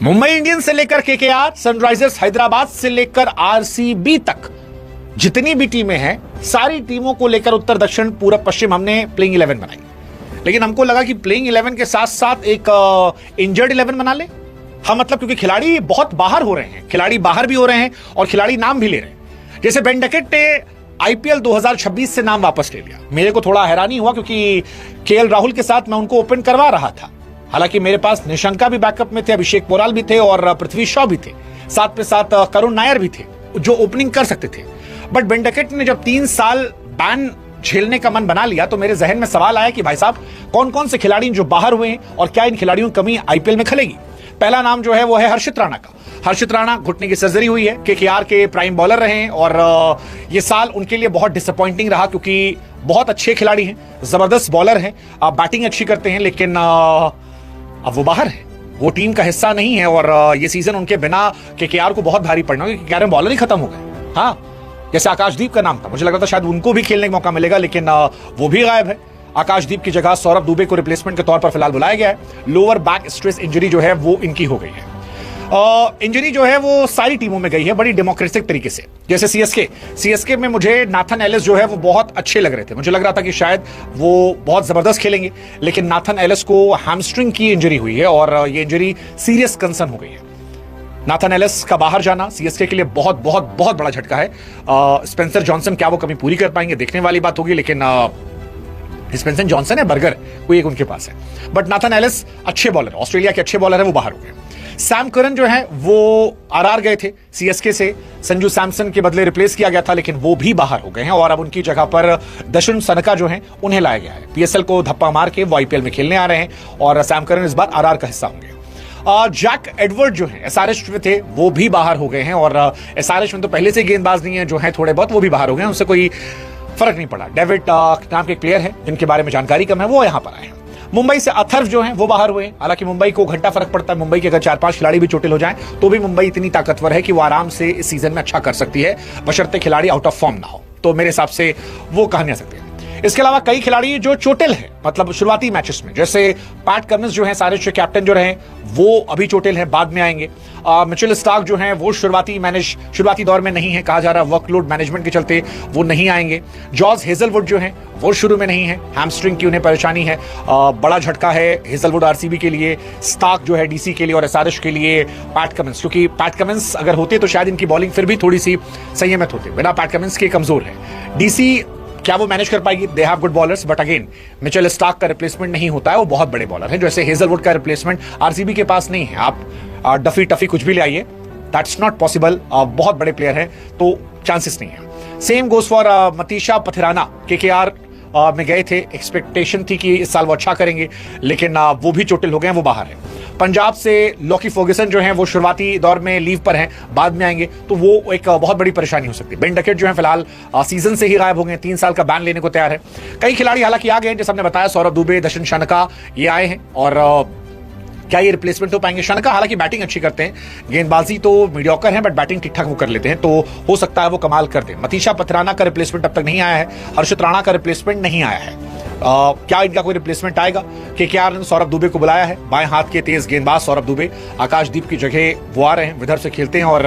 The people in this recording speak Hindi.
मुंबई इंडियंस से लेकर केकेआर, सनराइजर्स हैदराबाद से लेकर आरसीबी तक जितनी भी टीमें हैं, सारी टीमों को लेकर उत्तर दक्षिण पूरब पश्चिम हमने प्लेइंग 11 बनाई। लेकिन हमको लगा कि प्लेइंग 11 के साथ साथ एक इंजर्ड 11 बना ले। हाँ, मतलब क्योंकि खिलाड़ी बहुत बाहर हो रहे हैं, खिलाड़ी बाहर भी हो रहे हैं और खिलाड़ी नाम भी ले रहे हैं। जैसे बेन डकेट ने आईपीएल 2026 से नाम वापस ले लिया। मेरे को थोड़ा हैरानी हुआ क्योंकि केएल राहुल के साथ मैं उनको ओपन करवा रहा था। हालांकि मेरे पास निशंका भी बैकअप में थे, अभिषेक पोराल भी थे और पृथ्वी शॉ भी थे, साथ में साथ करुण नायर भी थे जो ओपनिंग कर सकते थे। बट बेन डकेट ने जब 3 साल बैन झेलने का मन बना लिया तो मेरे जहन में सवाल आया कि भाई साहब, कौन कौन से खिलाड़ी जो बाहर हुए हैं और क्या इन खिलाड़ियों की कमी आईपीएल में खलेगी। पहला नाम जो है वो है हर्षित राणा का। हर्षित राणा घुटने की सर्जरी हुई है, केकेआर के प्राइम बॉलर रहे हैं और ये साल उनके लिए बहुत डिसअपॉइंटिंग रहा क्योंकि बहुत अच्छे खिलाड़ी हैं, जबरदस्त बॉलर हैं, बैटिंग अच्छी करते हैं, लेकिन अब वो बाहर है, वो टीम का हिस्सा नहीं है और ये सीजन उनके बिना केकेआर को बहुत भारी पड़ना क्योंकि केकेआर में बॉलर ही खत्म हो गए। हाँ, जैसे आकाशदीप का नाम था, मुझे लगा था शायद उनको भी खेलने का मौका मिलेगा, लेकिन वो भी गायब है। आकाशदीप की जगह सौरभ दुबे को रिप्लेसमेंट के तौर पर फिलहाल बुलाया गया है। लोअर बैक स्ट्रेस इंजरी जो है वो इनकी हो गई है। इंजरी जो है वो सारी टीमों में गई है बड़ी डेमोक्रेटिक तरीके से। जैसे सीएसके में मुझे नाथन एलिस जो है वो बहुत अच्छे लग रहे थे, मुझे लग रहा था कि शायद वो बहुत जबरदस्त खेलेंगे, लेकिन नाथन एलिस को हैमस्ट्रिंग की इंजरी हुई है और ये इंजरी सीरियस कंसर्न हो गई है। नाथन एलिस का बाहर जाना सीएसके के लिए बहुत बहुत बहुत बड़ा झटका है। स्पेंसर जॉनसन क्या वो कमी पूरी कर पाएंगे, देखने वाली बात होगी, लेकिन स्पेंसर जॉनसन है, बर्गर कोई एक उनके पास है। बट नाथन एलिस अच्छे बॉलर, ऑस्ट्रेलिया के अच्छे बॉलर है, वो बाहर हो गए। सैम करन जो है वो आरआर गए थे सीएसके से, संजू सैमसन के बदले रिप्लेस किया गया था, लेकिन वो भी बाहर हो गए हैं और अब उनकी जगह पर दशन सनका जो है उन्हें लाया गया है। पीएसएल को धप्पा मार के वो आईपीएल में खेलने आ रहे हैं और सैम करन इस बार आरआर का हिस्सा होंगे। जैक एडवर्ड जो है एसआरएच में थे, वो भी बाहर हो गए हैं और एसआरएच में तो पहले से गेंदबाज नहीं है, जो है थोड़े बहुत वो भी बाहर हो गए हैं, उनसे कोई फर्क नहीं पड़ा। डेविड नाम के प्लेयर है जिनके बारे में जानकारी कम है, वो यहां पर आए हैं। मुंबई से अथर्व जो है वो बाहर हुए। हालांकि मुंबई को घंटा फर्क पड़ता है, मुंबई के अगर 4-5 खिलाड़ी भी चोटिल हो जाएं तो भी मुंबई इतनी ताकतवर है कि वो आराम से इस सीजन में अच्छा कर सकती है, बशर्ते खिलाड़ी आउट ऑफ फॉर्म ना हो। तो मेरे हिसाब से वो कहा नहीं आ सकते। इसके अलावा कई खिलाड़ी जो चोटिल है, मतलब शुरुआती मैचेस में, जैसे पैट कमिंस जो है सारे कैप्टन जो रहे वो अभी चोटिल है, बाद में आएंगे। मिचेल स्टार्क जो है वो शुरुआती दौर में नहीं है, कहा जा रहा है वर्कलोड मैनेजमेंट के चलते वो नहीं आएंगे। जॉर्ज हेजलवुड जो है वो शुरू में नहीं है, हैमस्ट्रिंग की उन्हें परेशानी है। बड़ा झटका है हेजलवुड आरसीबी के लिए, स्टार्क जो है डीसी के लिए और एसआरएच के लिए पैट कमिंस, क्योंकि पैट कमिंस अगर होते तो शायद इनकी बॉलिंग फिर भी थोड़ी सी संयमित होती, बिना पैट कमिंस के कमजोर है। डीसी क्या वो मैनेज कर पाएगी? They have good bowlers, but again Mitchell Starc का रिप्लेसमेंट नहीं होता है, वो बहुत बड़े बॉलर हैं। जैसे हेजलवुड का रिप्लेसमेंट आरसीबी के पास नहीं है, आप डफी टफी कुछ भी ले आइए, दैट्स नॉट पॉसिबल। बहुत बड़े प्लेयर हैं तो चांसेस नहीं है। Same goes for Matheesha Pathirana, KKR में गए थे, एक्सपेक्टेशन थी कि इस साल वो अच्छा करेंगे, लेकिन वो भी चोटिल हो गए हैं, वो बाहर है। पंजाब से लॉकी फर्ग्यूसन जो है वो शुरुआती दौर में लीव पर हैं, बाद में आएंगे, तो वो एक बहुत बड़ी परेशानी हो सकती है। बेन डकेट जो है फिलहाल सीजन से ही गायब हो गए, 3 साल का बैन लेने को तैयार है। कई खिलाड़ी हालांकि आ गए, जैसे हमने बताया, सौरभ दुबे, दशन सनका, ये आए हैं और क्या ये रिप्लेसमेंट हो पाएंगे? शनका हालांकि बैटिंग अच्छी करते हैं, गेंदबाजी तो मीडियोकर है, बट बैटिंग ठीक ठाक वो कर लेते हैं, तो हो सकता है वो कमाल कर दें। मतीशा पथिराना का रिप्लेसमेंट अब तक नहीं आया है, हर्षित राणा का रिप्लेसमेंट नहीं आया है। क्या इनका कोई रिप्लेसमेंट आएगा? केकेआर ने सौरभ दुबे को बुलाया है, बाएं हाथ के तेज गेंदबाज सौरभ दुबे, आकाशदीप की जगह वो आ रहे हैं, विदर्भ से खेलते हैं और